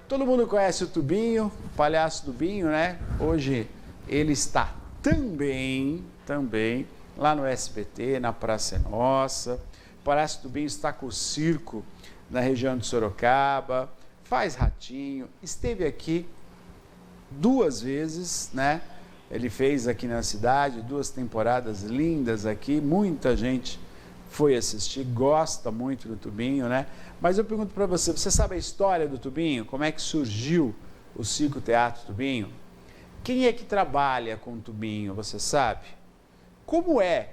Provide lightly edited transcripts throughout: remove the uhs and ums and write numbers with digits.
Todo mundo conhece o Tubinho, o palhaço Tubinho, né? Hoje ele está também lá no SBT, na Praça é Nossa. O palhaço Tubinho está com o circo na região de Sorocaba, faz ratinho, esteve aqui 2 vezes, né? Ele fez aqui na cidade 2 temporadas lindas aqui, muita gente foi assistir, gosta muito do Tubinho, né? Mas eu pergunto para você, você sabe a história do Tubinho? Como é que surgiu o Circo Teatro Tubinho? Quem é que trabalha com o Tubinho, você sabe? Como é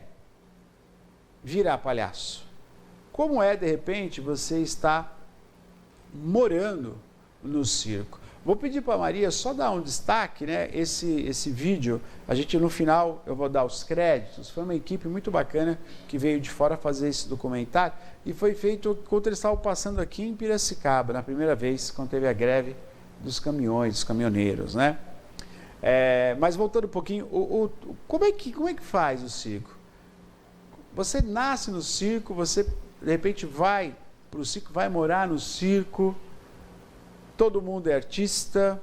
virar palhaço? Como é, de repente, você estar morando no circo? Vou pedir para a Maria só dar um destaque, né? Esse vídeo, a gente no final, eu vou dar os créditos. Foi uma equipe muito bacana que veio de fora fazer esse documentário e foi feito quando eles estavam passando aqui em Piracicaba, na primeira vez, quando teve a greve dos caminhões, dos caminhoneiros, né? Mas voltando um pouquinho, como é que faz o circo? Você nasce no circo, você de repente vai para o circo, vai morar no circo, todo mundo é artista.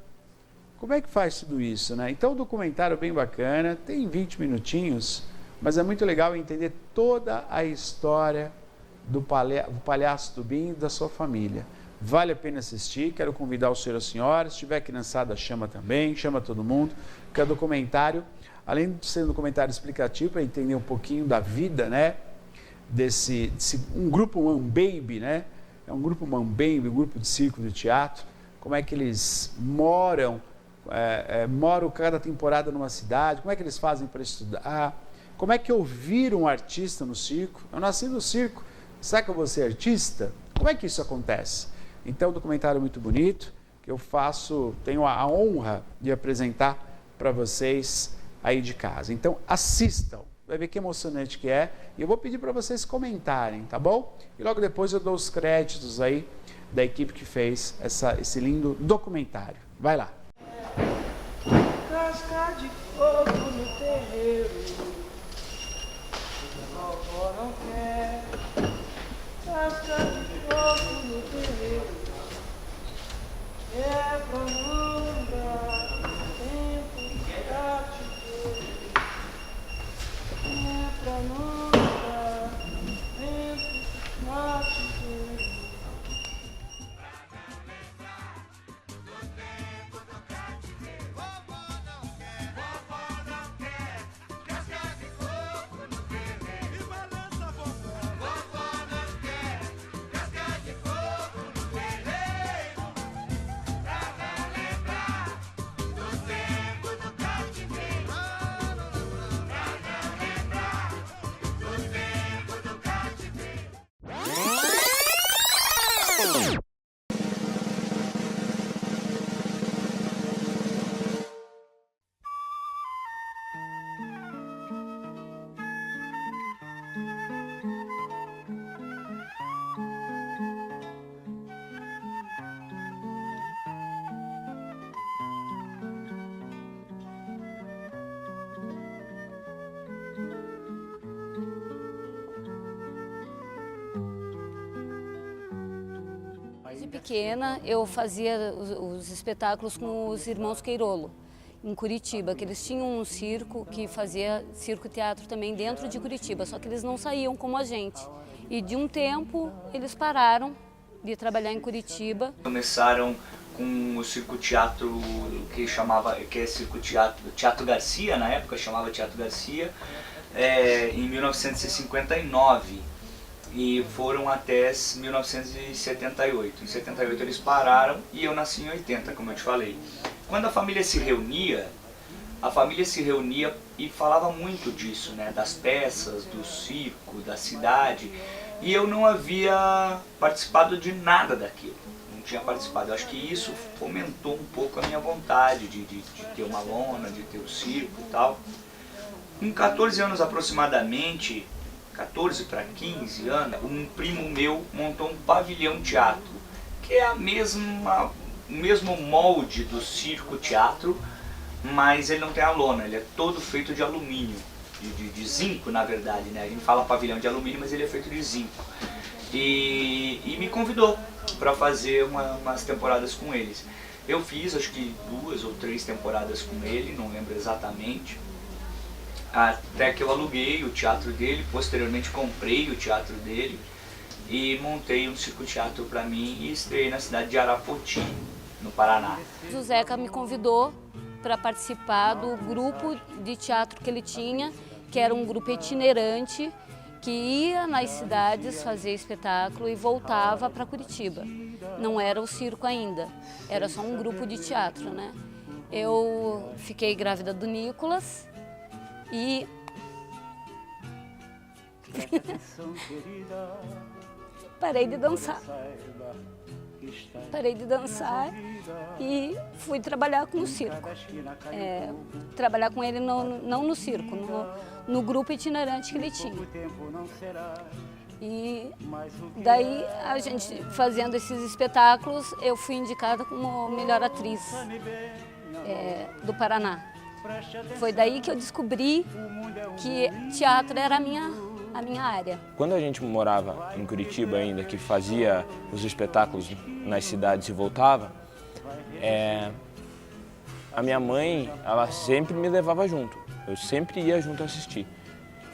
Como é que faz tudo isso, né? Então, o documentário é bem bacana, tem 20 minutinhos, mas é muito legal entender toda a história do palhaço Tubinho e da sua família. Vale a pena assistir, quero convidar o senhor e a senhora, se tiver criançada, chama também, chama todo mundo, porque é documentário, além de ser um documentário explicativo, para entender um pouquinho da vida, né? Um grupo Mambaby, né? É um grupo Mambaby, um grupo de circo, de teatro, como é que eles moram cada temporada numa cidade, como é que eles fazem para estudar, como é que eu viro um artista no circo, eu nasci no circo, será que eu vou ser artista? Como é que isso acontece? Então, um documentário muito bonito, que eu tenho a honra de apresentar para vocês aí de casa. Então, assistam, vai ver que emocionante que é, e eu vou pedir para vocês comentarem, tá bom? E logo depois eu dou os créditos aí da equipe que fez esse lindo documentário. Vai lá. Casca de fogo no terreiro, vovó não quer. Casca de fogo no terreiro, é pra não dar tempo de cativeiro, é pra não dar tempo de cativeiro. Desde pequena eu fazia os espetáculos com os irmãos Queirolo, em Curitiba, que eles tinham um circo que fazia circo-teatro também dentro de Curitiba, só que eles não saíam como a gente. E de um tempo eles pararam de trabalhar em Curitiba. Começaram com o circo-teatro que é circo-teatro, Teatro Garcia, na época chamava Teatro Garcia, em 1959. E foram até 1978. Em 78 eles pararam e eu nasci em 80, como eu te falei. Quando a família se reunia e falava muito disso, né? Das peças, do circo, da cidade. E eu não havia participado de nada daquilo. Não tinha participado. Eu acho que isso fomentou um pouco a minha vontade de ter uma lona, de ter o circo e tal. Com 14 anos aproximadamente, 14 para 15 anos, um primo meu montou um pavilhão teatro, que é o mesmo molde do circo-teatro, mas ele não tem a lona, ele é todo feito de alumínio, de zinco na verdade, né? A gente fala pavilhão de alumínio, mas ele é feito de zinco. e me convidou para fazer umas temporadas com eles. Eu fiz acho que 2 ou 3 temporadas com ele, não lembro exatamente, até que eu aluguei o teatro dele, posteriormente comprei o teatro dele e montei um circo-teatro para mim e estreiei na cidade de Arapoti, no Paraná. O Zeca me convidou para participar do grupo de teatro que ele tinha, que era um grupo itinerante, que ia nas cidades fazer espetáculo e voltava para Curitiba. Não era o circo ainda, era só um grupo de teatro, né? Eu fiquei grávida do Nicolas e parei de dançar. Parei de dançar e fui trabalhar com o circo. Trabalhar com ele não no circo, no grupo itinerante que ele tinha. E daí, a gente fazendo esses espetáculos, eu fui indicada como melhor atriz do Paraná. Foi daí que eu descobri que teatro era a minha área. Quando a gente morava em Curitiba ainda, que fazia os espetáculos nas cidades e voltava, a minha mãe, ela sempre me levava junto. Eu sempre ia junto assistir.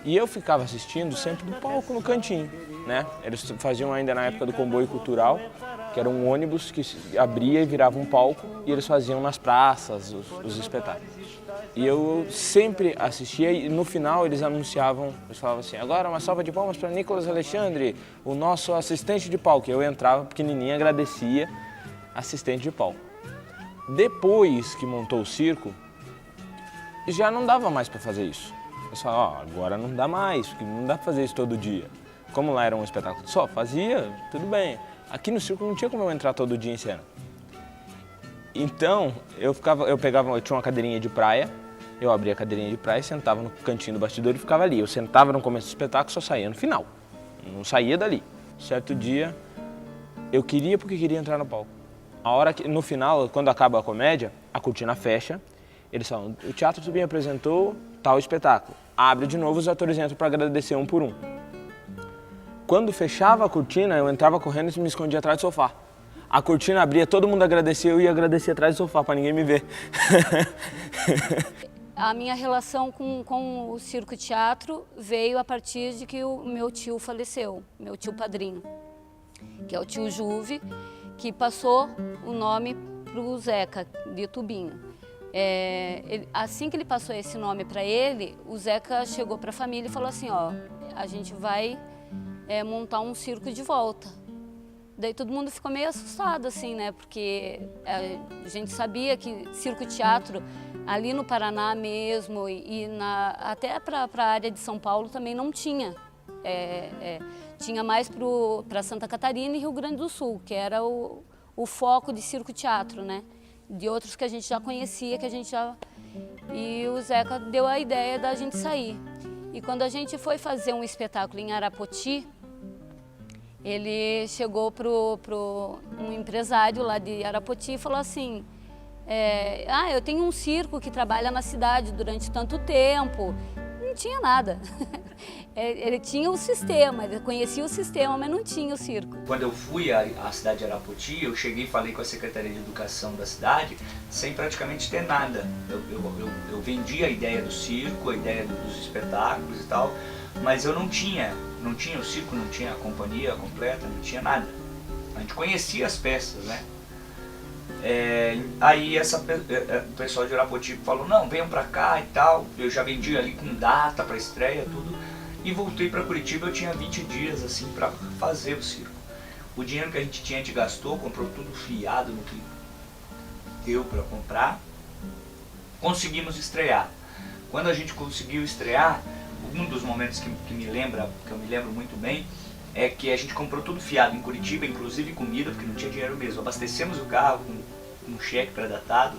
E eu ficava assistindo sempre do palco no cantinho, né? Eles faziam ainda na época do comboio cultural, que era um ônibus que abria e virava um palco, e eles faziam nas praças os espetáculos. E eu sempre assistia e no final eles anunciavam, eles falavam assim, agora uma salva de palmas para Nicolas Alexandre, o nosso assistente de palco. Eu entrava pequenininha, agradecia, assistente de palco. Depois que montou o circo, já não dava mais para fazer isso. Eu falava, agora não dá mais, porque não dá para fazer isso todo dia. Como lá era um espetáculo só, fazia, tudo bem. Aqui no circo não tinha como eu entrar todo dia em cena. Então, eu tinha uma cadeirinha de praia, eu abria a cadeirinha de praia, sentava no cantinho do bastidor e ficava ali. Eu sentava no começo do espetáculo, só saía no final. Não saía dali. Certo dia, eu queria porque queria entrar no palco. A hora que, no final, quando acaba a comédia, a cortina fecha, eles falam, o Teatro Tubinho apresentou tal espetáculo. Abre de novo, os atores entram para agradecer um por um. Quando fechava a cortina, eu entrava correndo e me escondia atrás do sofá. A cortina abria, todo mundo agradecia, eu ia agradecer atrás do sofá para ninguém me ver. A minha relação com o circo-teatro veio a partir de que o meu tio faleceu, meu tio padrinho, que é o tio Juve, que passou o nome para o Zeca, de Tubinho. Assim que ele passou esse nome para ele, o Zeca chegou para a família e falou assim, ó, a gente vai montar um circo de volta. Daí todo mundo ficou meio assustado, assim, né? Porque a gente sabia que circo-teatro ali no Paraná mesmo até para a área de São Paulo também não tinha. Tinha mais para Santa Catarina e Rio Grande do Sul, que era o foco de circo-teatro, né? De outros que a gente já conhecia, E o Zeca deu a ideia da gente sair. E quando a gente foi fazer um espetáculo em Arapoti, ele chegou pro um empresário lá de Arapoti e falou assim, eu tenho um circo que trabalha na cidade durante tanto tempo. Não tinha nada. Ele tinha o sistema, ele conhecia o sistema, mas não tinha o circo. Quando eu fui à cidade de Arapoti, eu cheguei e falei com a Secretaria de Educação da cidade sem praticamente ter nada. Eu vendi a ideia do circo, a ideia dos espetáculos e tal, mas eu não tinha o circo, não tinha a companhia completa, não tinha nada. A gente conhecia as peças, né? Aí o pessoal de Arapoti falou, não, venham pra cá e tal. Eu já vendi ali com data pra estreia, tudo. E voltei pra Curitiba, eu tinha 20 dias assim pra fazer o circo. O dinheiro que a gente tinha, a gente gastou, comprou tudo fiado no que deu pra comprar. Conseguimos estrear. Quando a gente conseguiu estrear, um dos momentos que eu me lembro muito bem, é que a gente comprou tudo fiado em Curitiba, inclusive comida, porque não tinha dinheiro mesmo. Abastecemos o carro com um cheque pré-datado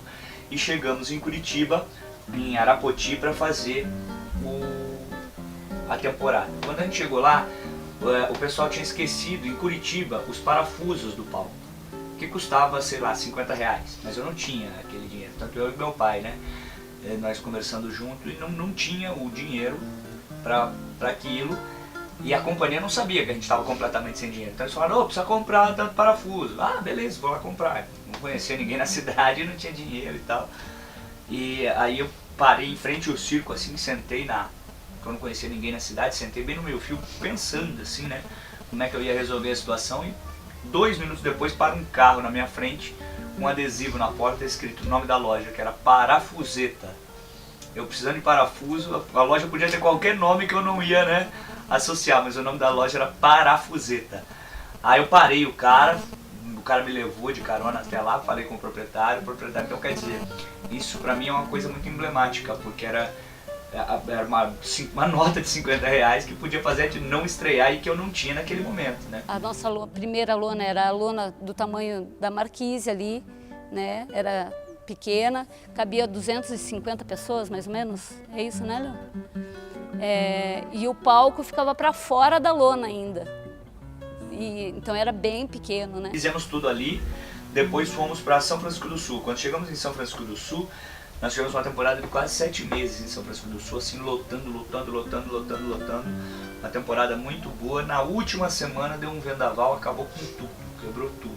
e chegamos em Curitiba, em Arapoti, para fazer a temporada. Quando a gente chegou lá, o pessoal tinha esquecido em Curitiba os parafusos do palco, que custava, sei lá, 50 reais. Mas eu não tinha aquele dinheiro, tanto eu e meu pai, né? Nós conversando junto e não tinha o dinheiro para aquilo. E a companhia não sabia que a gente estava completamente sem dinheiro. Então eles falaram, precisa comprar tanto parafuso. Ah, beleza, vou lá comprar. Não conhecia ninguém na cidade, não tinha dinheiro e tal. E aí eu parei em frente ao circo, assim, sentei eu não conhecia ninguém na cidade, sentei bem no meu fio, pensando assim, né, como é que eu ia resolver a situação. E 2 minutos depois para um carro na minha frente, um adesivo na porta escrito o nome da loja, que era Parafuseta. Eu precisando de parafuso, a loja podia ter qualquer nome que eu não ia, né, associar, mas o nome da loja era Parafuseta. Aí eu parei o cara me levou de carona até lá, falei com o proprietário, então quer dizer, isso pra mim é uma coisa muito emblemática, porque era uma nota de 50 reais que podia fazer a gente não estrear e que eu não tinha naquele momento, né? A nossa primeira lona era a lona do tamanho da marquise ali, né? Era pequena, cabia 250 pessoas mais ou menos, é isso, né, Léo? E o palco ficava para fora da lona ainda, então era bem pequeno, né? Fizemos tudo ali, depois fomos para São Francisco do Sul. Quando chegamos em São Francisco do Sul, nós tivemos uma temporada de quase 7 meses em São Francisco do Sul, assim, lotando. Uma temporada muito boa. Na última semana deu um vendaval, acabou com tudo, quebrou tudo.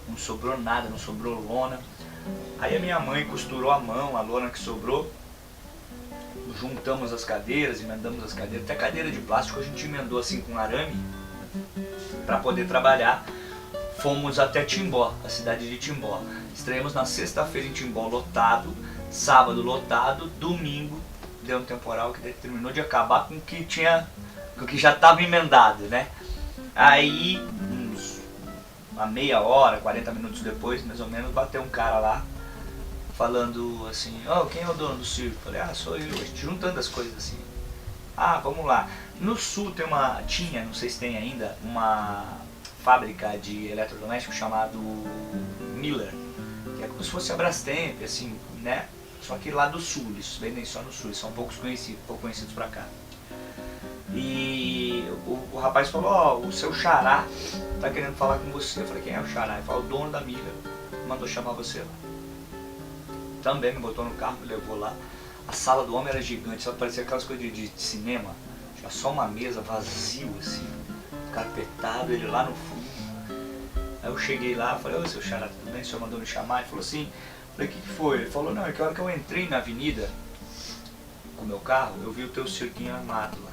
Não sobrou nada, não sobrou lona. Aí a minha mãe costurou a mão, a lona que sobrou. Juntamos as cadeiras, emendamos as cadeiras. Até cadeira de plástico a gente emendou assim com arame para poder trabalhar. Fomos até Timbó, a cidade de Timbó. Estreamos na sexta-feira em Timbó, lotado. Sábado lotado, domingo deu um temporal que terminou de acabar com o que já estava emendado, né? Aí, uma meia hora, 40 minutos depois, mais ou menos, bateu um cara lá, falando assim, quem é o dono do circo? Falei, sou eu, a gente juntando as coisas assim. Vamos lá. No sul tinha, não sei se tem ainda, uma fábrica de eletrodomésticos chamado Miller, que é como se fosse a Brastemp, assim, né? Só que lá do sul, eles vendem só no sul, eles são pouco conhecidos pra cá. E o rapaz falou, o seu xará tá querendo falar com você. Eu falei, quem é o xará? Ele falou, o dono da Miller mandou chamar você lá. Também me botou no carro, me levou lá. A sala do homem era gigante, só parecia aquelas coisas de cinema. Tinha só uma mesa vazio, assim, carpetado, ele lá no fundo. Aí eu cheguei lá, falei, seu xará, tudo bem? O senhor mandou me chamar? Ele falou assim, falei, o que foi? Ele falou, não, é que a hora que eu entrei na avenida com o meu carro, eu vi o teu cirquinho armado lá.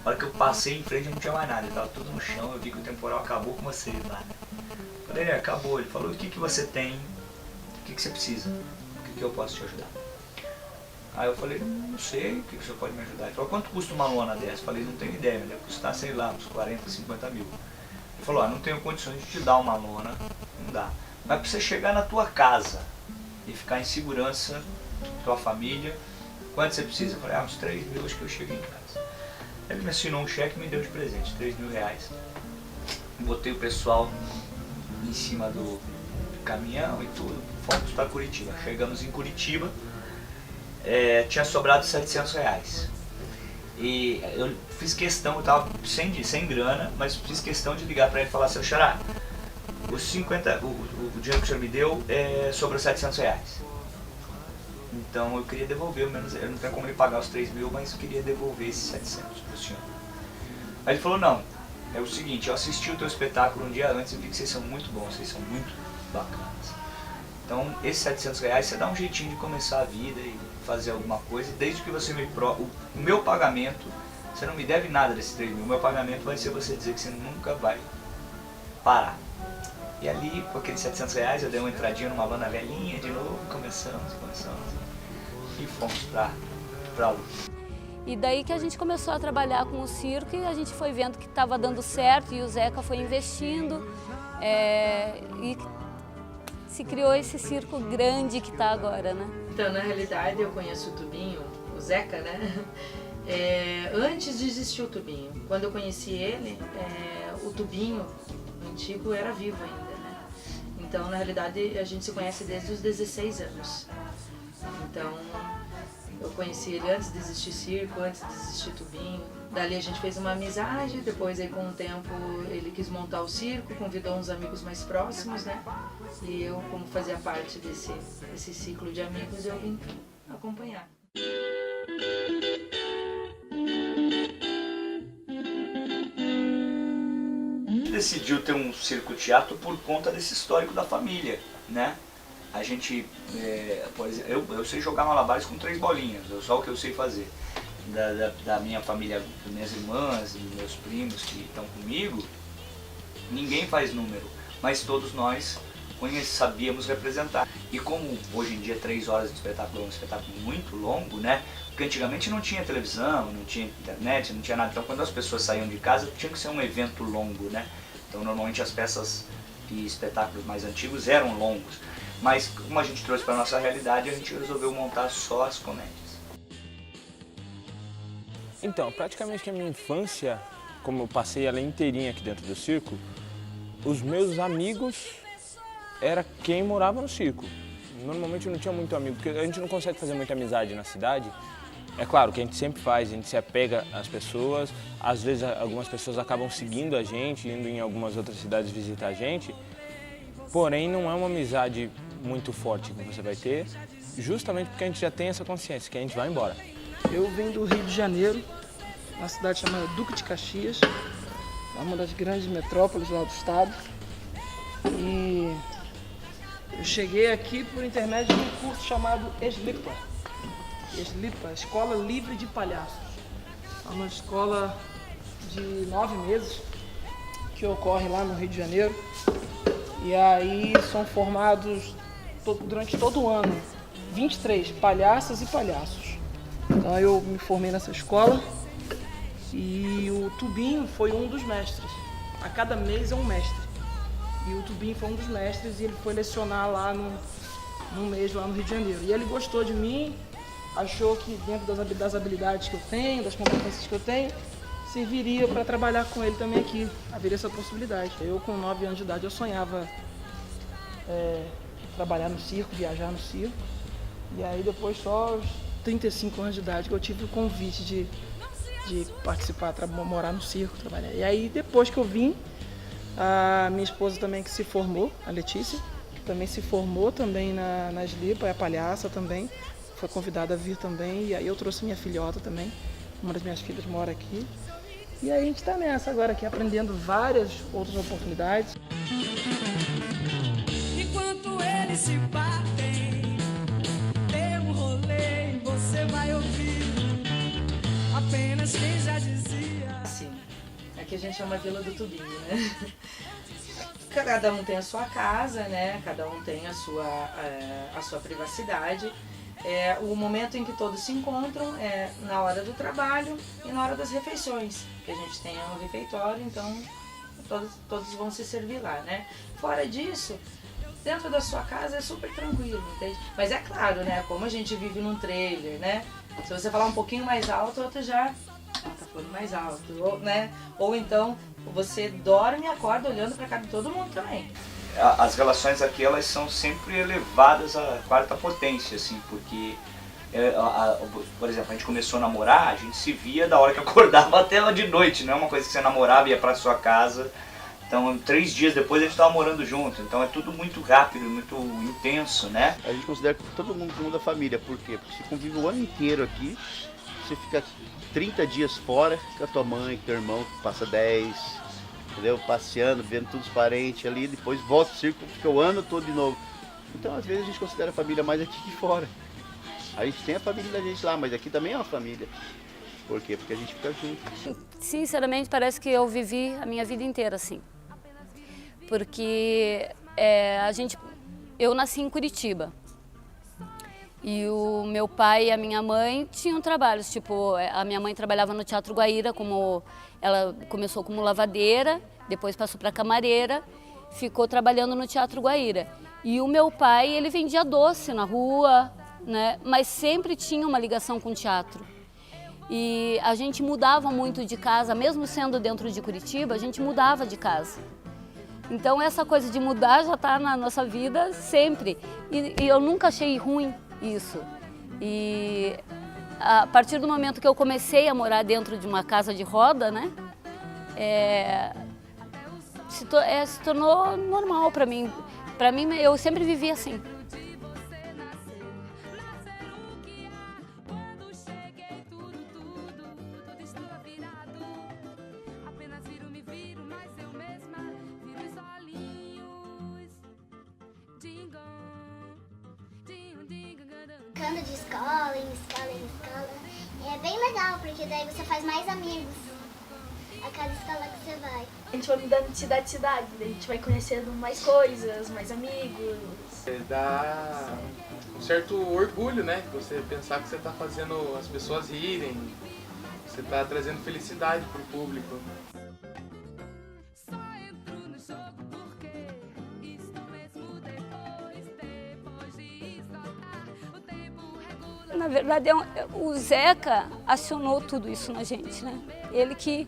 A hora que eu passei em frente não tinha mais nada, ele tava tudo no chão, eu vi que o temporal acabou com você lá, né? Falei, acabou. Ele falou, o que você tem? O que você precisa? O que eu posso te ajudar? Aí eu falei, não sei, o que você pode me ajudar? Ele falou, quanto custa uma lona dessa? Eu falei, não tenho ideia, deve custar, sei lá, uns 40, 50 mil. Ele falou, não tenho condições de te dar uma lona, não dá. Mas pra você chegar na tua casa e ficar em segurança, tua família, quanto você precisa? Eu falei, uns 3 mil, acho que eu cheguei em casa. Ele me assinou um cheque e me deu de presente, 3 mil reais. Botei o pessoal em cima do caminhão e tudo, fomos para Curitiba. Chegamos em Curitiba, tinha sobrado 700 reais. E eu fiz questão, eu tava sem grana, mas fiz questão de ligar para ele e falar, seu xará, o dinheiro que o senhor me deu sobrou 700 reais. Então eu queria devolver, menos, eu não tenho como ele pagar os 3 mil, mas eu queria devolver esses 700 pro senhor. Aí ele falou, não, é o seguinte, eu assisti o teu espetáculo um dia antes e vi que vocês são muito bons, vocês são muito bacanas. Então esses 700 reais você dá um jeitinho de começar a vida e fazer alguma coisa, desde que você o meu pagamento, você não me deve nada desses 3 mil, o meu pagamento vai ser você dizer que você nunca vai parar. E ali, com aqueles 700 reais, eu dei uma entradinha numa lona velhinha de novo, começamos e fomos pra luta. E daí que a gente começou a trabalhar com o circo e a gente foi vendo que estava dando certo e o Zeca foi investindo e se criou esse circo grande que está agora, né? Então, na realidade, eu conheço o Tubinho, o Zeca, né? Antes de existir o Tubinho. Quando eu conheci ele, o Tubinho antigo era vivo ainda, né? Então, na realidade, a gente se conhece desde os 16 anos. Então, eu conheci ele antes de existir circo, antes de existir Tubinho. Dali a gente fez uma amizade, depois aí com o tempo ele quis montar o circo, convidou uns amigos mais próximos, né? E eu, como fazia parte desse ciclo de amigos, eu vim acompanhar. decidiu ter um circo-teatro por conta desse histórico da família, né? A gente, por exemplo, eu sei jogar malabares com 3 bolinhas, só o que eu sei fazer. Da minha família, das minhas irmãs e meus primos que estão comigo, ninguém faz número, mas todos nós sabíamos representar. E como hoje em dia 3 horas de espetáculo é um espetáculo muito longo, né? Porque antigamente não tinha televisão, não tinha internet, não tinha nada. Então quando as pessoas saíam de casa tinha que ser um evento longo, né? Então normalmente as peças e espetáculos mais antigos eram longos. Mas como a gente trouxe para a nossa realidade, a gente resolveu montar só as comédias. Então, praticamente que a minha infância, como eu passei ela inteirinha aqui dentro do circo, os meus amigos era quem morava no circo. Normalmente eu não tinha muito amigo, porque a gente não consegue fazer muita amizade na cidade. É claro que a gente sempre faz, a gente se apega às pessoas, às vezes algumas pessoas acabam seguindo a gente, indo em algumas outras cidades visitar a gente, porém não é uma amizade muito forte que você vai ter, justamente porque a gente já tem essa consciência que a gente vai embora. Eu venho do Rio de Janeiro, uma cidade chamada Duque de Caxias, é uma das grandes metrópoles lá do estado. E eu cheguei aqui por intermédio de um curso chamado ESLIPA. ESLIPA, Escola Livre de Palhaços. É uma escola de 9 meses que ocorre lá no Rio de Janeiro. E aí são formados durante todo o ano 23 palhaças e palhaços. Então eu me formei nessa escola e o Tubinho foi um dos mestres. A cada mês é um mestre. E o Tubinho foi um dos mestres e ele foi lecionar lá num mês lá no Rio de Janeiro. E ele gostou de mim, achou que dentro das habilidades que eu tenho, das competências que eu tenho, serviria para trabalhar com ele também aqui, haveria essa possibilidade. Eu com 9 anos de idade eu sonhava trabalhar no circo, viajar no circo. E aí depois só aos 35 anos de idade que eu tive o convite de participar, morar no circo, trabalhar. E aí depois que eu vim, a minha esposa também que se formou, a Letícia, que também se formou também na ESLIPA, é palhaça também, foi convidada a vir também. E aí eu trouxe minha filhota também, uma das minhas filhas mora aqui. E aí a gente está nessa agora aqui, aprendendo várias outras oportunidades. Enquanto eles se batem, tem um rolê e você vai ouvir apenas quem já dizia. Sim, aqui a gente chama Vila do Tubinho, né? Cada um tem a sua casa, né? Cada um tem a sua privacidade. O momento em que todos se encontram é na hora do trabalho e na hora das refeições, que a gente tem um refeitório, então todos vão se servir lá, né? Fora disso, dentro da sua casa é super tranquilo, entende? Mas é claro, né? Como a gente vive num trailer, né? Se você falar um pouquinho mais alto, outro já tá falando mais alto, né? Ou então você dorme e acorda olhando pra cara de todo mundo também. As relações aqui, elas são sempre elevadas à 4ª potência, assim, porque, por exemplo, a gente começou a namorar, a gente se via da hora que acordava até lá de noite, não é uma coisa que você namorava e ia pra sua casa. Então, 3 dias depois a gente estava morando junto, então é tudo muito rápido, muito intenso, né? A gente considera que todo mundo é da família, por quê? Porque você convive o ano inteiro aqui, você fica 30 dias fora com a tua mãe, com teu irmão, passa 10, entendeu? Passeando, vendo todos os parentes ali, depois volta pro circo, fica o ano todo de novo. Então, às vezes a gente considera a família mais aqui que fora. A gente tem a família da gente lá, mas aqui também é uma família. Por quê? Porque a gente fica junto. Sinceramente, parece que eu vivi a minha vida inteira assim. Porque eu nasci em Curitiba. E o meu pai e a minha mãe tinham trabalhos, tipo, a minha mãe trabalhava no Teatro Guaíra, ela começou como lavadeira, depois passou para camareira, ficou trabalhando no Teatro Guaíra. E o meu pai, ele vendia doce na rua, né? Mas sempre tinha uma ligação com o teatro. E a gente mudava muito de casa, mesmo sendo dentro de Curitiba, a gente mudava de casa. Então essa coisa de mudar já está na nossa vida sempre. E eu nunca achei ruim isso. E a partir do momento que eu comecei a morar dentro de uma casa de roda, né, se tornou normal para mim. Para mim, eu sempre vivi assim. Apenas viro, me viro, mas eu mesma mudando de escola em escola em escola. É bem legal, porque daí você faz mais amigos a cada escola que você vai. A gente vai mudando de cidade em cidade, daí a gente vai conhecendo mais coisas, mais amigos. Dá um certo orgulho, né? Você pensar que você está fazendo as pessoas rirem, você está trazendo felicidade para o público. Na verdade, o Zeca acionou tudo isso na gente, né? Ele que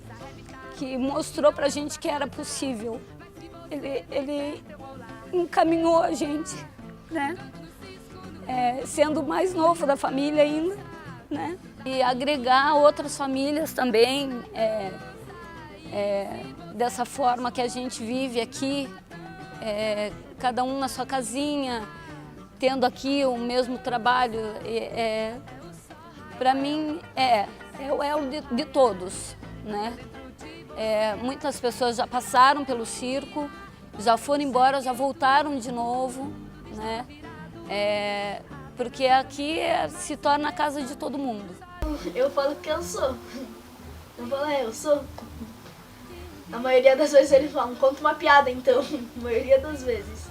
mostrou pra gente que era possível. Ele encaminhou a gente, né? Sendo o mais novo da família ainda, né? E agregar outras famílias também, dessa forma que a gente vive aqui, cada um na sua casinha, tendo aqui o mesmo trabalho. Para mim, é o elo de todos, né? Muitas pessoas já passaram pelo circo, já foram embora, já voltaram de novo, né? Porque aqui se torna a casa de todo mundo. Eu falo que eu sou. Eu falo, eu sou. A maioria das vezes eles falam, conta uma piada então. A maioria das vezes.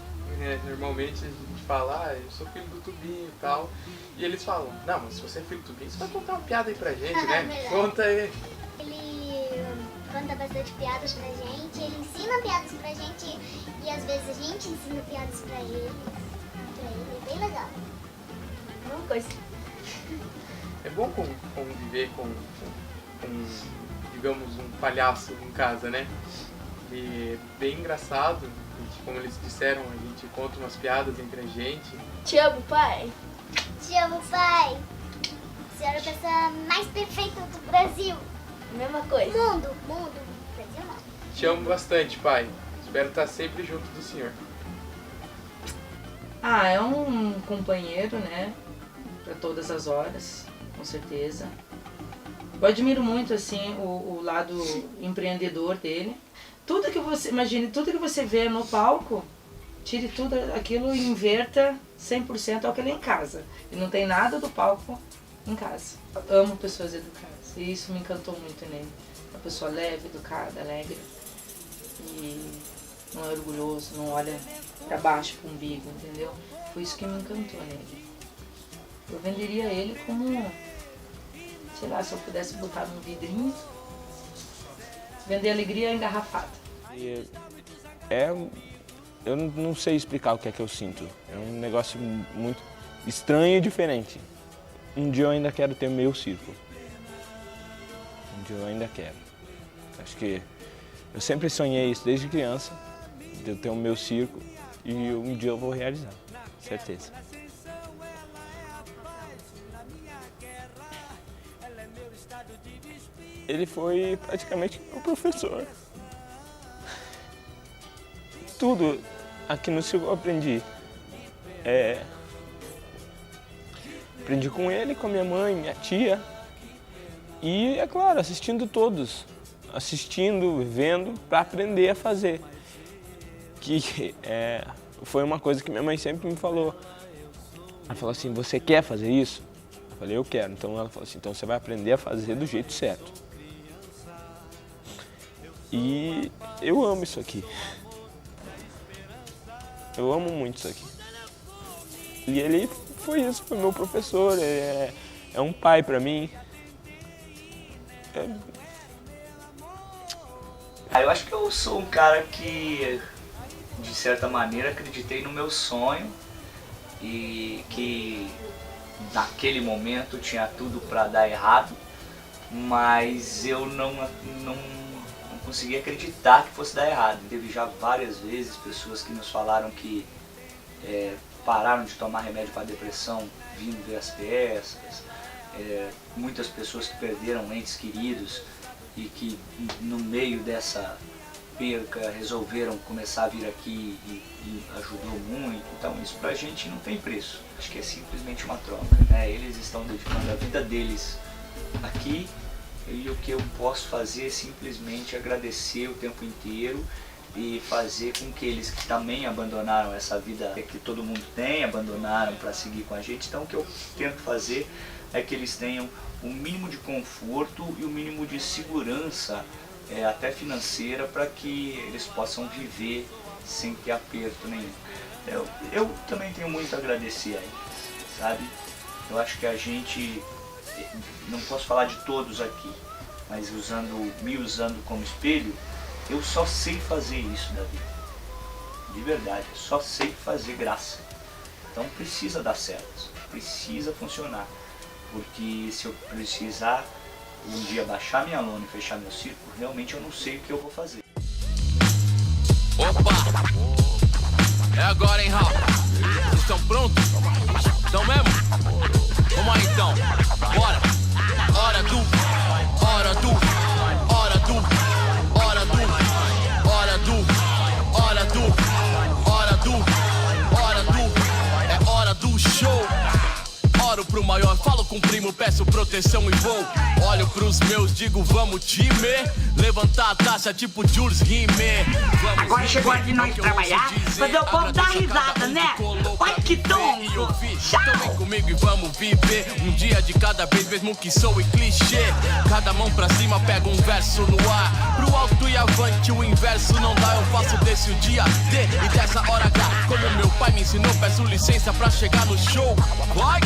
Normalmente a gente fala, eu sou filho do Tubinho e tal. E eles falam, não, mas se você é filho do Tubinho, você vai contar uma piada aí pra gente, né? Conta aí. Ele conta bastante piadas pra gente, ele ensina piadas pra gente e às vezes a gente ensina piadas pra ele. É bem legal. Uma coisa. É bom conviver com, digamos, um palhaço em casa, né? E é bem engraçado, como eles disseram, a gente conta umas piadas entre a gente. Te amo, pai. Te amo, pai. A senhora é a pessoa mais perfeita do Brasil. Mesma coisa. Mundo. Brasil não. Te amo bastante, pai. Espero estar sempre junto do senhor. É um companheiro, né? Para todas as horas, com certeza. Eu admiro muito, assim, o lado empreendedor dele. Tudo que você, imagine, tudo que você vê no palco, tire tudo aquilo e inverta 100% ao que ele é em casa. E não tem nada do palco em casa. Eu amo pessoas educadas e isso me encantou muito nele. Uma pessoa leve, educada, alegre e não é orgulhoso, não olha para baixo, para o umbigo, entendeu? Foi isso que me encantou nele. Eu venderia ele como, sei lá, se eu pudesse botar num vidrinho, vender alegria engarrafada. Eu não sei explicar o que é que eu sinto. É um negócio muito estranho e diferente. Um dia eu ainda quero ter meu circo. Um dia eu ainda quero. Acho que eu sempre sonhei isso desde criança, de eu ter o meu circo, e um dia eu vou realizar, certeza. Ele foi praticamente meu professor. Tudo aqui no circo eu aprendi. Aprendi com ele, com a minha mãe, minha tia. E, é claro, assistindo todos. Assistindo, vendo, para aprender a fazer. Que foi uma coisa que minha mãe sempre me falou. Ela falou assim, você quer fazer isso? Eu falei, eu quero. Então ela falou assim, então você vai aprender a fazer do jeito certo. E eu amo isso aqui. Eu amo muito isso aqui. E ele foi isso, foi meu professor, é um pai pra mim. Eu acho que eu sou um cara que, de certa maneira, acreditei no meu sonho e que naquele momento tinha tudo para dar errado, mas eu não conseguia acreditar que fosse dar errado. Teve já várias vezes pessoas que nos falaram que pararam de tomar remédio para depressão vindo ver as peças, muitas pessoas que perderam entes queridos e que no meio dessa perca resolveram começar a vir aqui e ajudou muito. Então isso pra gente não tem preço, acho que é simplesmente uma troca, né? Eles estão dedicando a vida deles aqui e o que eu posso fazer é simplesmente agradecer o tempo inteiro e fazer com que eles que também abandonaram essa vida que todo mundo tem, abandonaram para seguir com a gente. Então o que eu tento fazer é que eles tenham o mínimo de conforto e o mínimo de segurança, até financeira, para que eles possam viver sem ter aperto nenhum. Eu também tenho muito a agradecer a eles, sabe? Eu acho que a gente, não posso falar de todos aqui, mas me usando como espelho, eu só sei fazer isso da vida. De verdade, eu só sei fazer graça. Então precisa dar certo, precisa funcionar. Porque se eu precisar um dia baixar minha lona e fechar meu circo, realmente eu não sei o que eu vou fazer. Opa! É agora, hein, Raul? Vocês estão prontos? Estão mesmo? Vamos aí então. Bora! Hora do... É hora do show. Oro pro maior, falo com o primo, peço proteção e vou. Olho pros meus, digo vamos time. Levantar a taxa tipo Jules Rime. Agora chegou a hora de nós trabalhar, fazer o povo dar risada, né? Olha que tonto! Então vem comigo e vamos viver um dia de cada vez, mesmo que soe clichê. Cada mão pra cima pega um verso no ar. Pro alto e avante o inverso não dá. Eu faço desse o dia D e dessa hora H. Como meu pai me ensinou, peço licença pra chegar no show. Vai!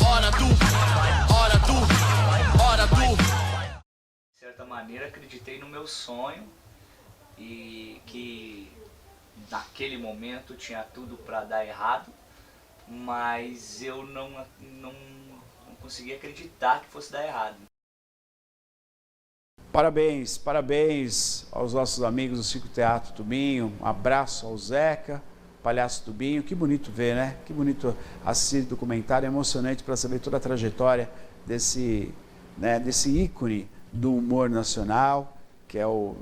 Hora do... De certa maneira acreditei no meu sonho e que naquele momento tinha tudo para dar errado, mas eu não conseguia acreditar que fosse dar errado. Parabéns, parabéns aos nossos amigos do Circo Teatro Tubinho, um abraço ao Zeca, Palhaço Tubinho. Que bonito ver, né? Que bonito assistir o documentário, é emocionante para saber toda a trajetória desse ícone do humor nacional, que é o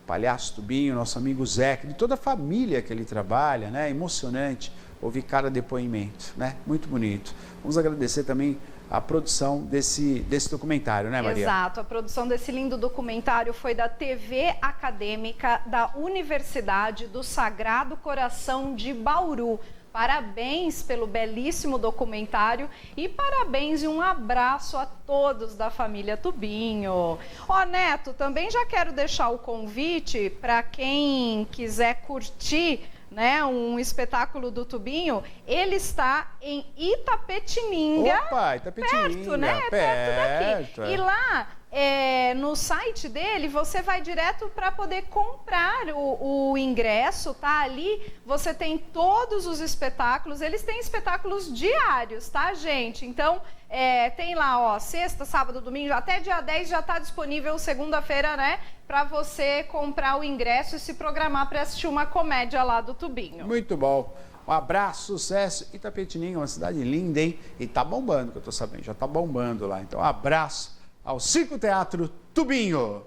Palhaço Tubinho, nosso amigo Zeca, de toda a família que ele trabalha, né? Emocionante ouvir cada depoimento, né? Muito bonito. Vamos agradecer também a produção desse documentário, né, Maria? Exato, a produção desse lindo documentário foi da TV Acadêmica da Universidade do Sagrado Coração de Bauru. Parabéns pelo belíssimo documentário e parabéns e um abraço a todos da família Tubinho. Ó, Neto, também já quero deixar o convite para quem quiser curtir, né, um espetáculo do Tubinho. Ele está em Itapetininga. Opa, Itapetininga, perto, né? Perto daqui. E lá, no site dele, você vai direto para poder comprar o ingresso, tá? Ali você tem todos os espetáculos. Eles têm espetáculos diários, tá, gente? Então, tem lá, ó, sexta, sábado, domingo, até dia 10 já está disponível, segunda-feira, né? Para você comprar o ingresso e se programar para assistir uma comédia lá do Tubinho. Muito bom. Um abraço, sucesso. Itapetininga, uma cidade linda, hein? E tá bombando, que eu tô sabendo, já tá bombando lá. Então, um abraço ao Circo Teatro Tubinho.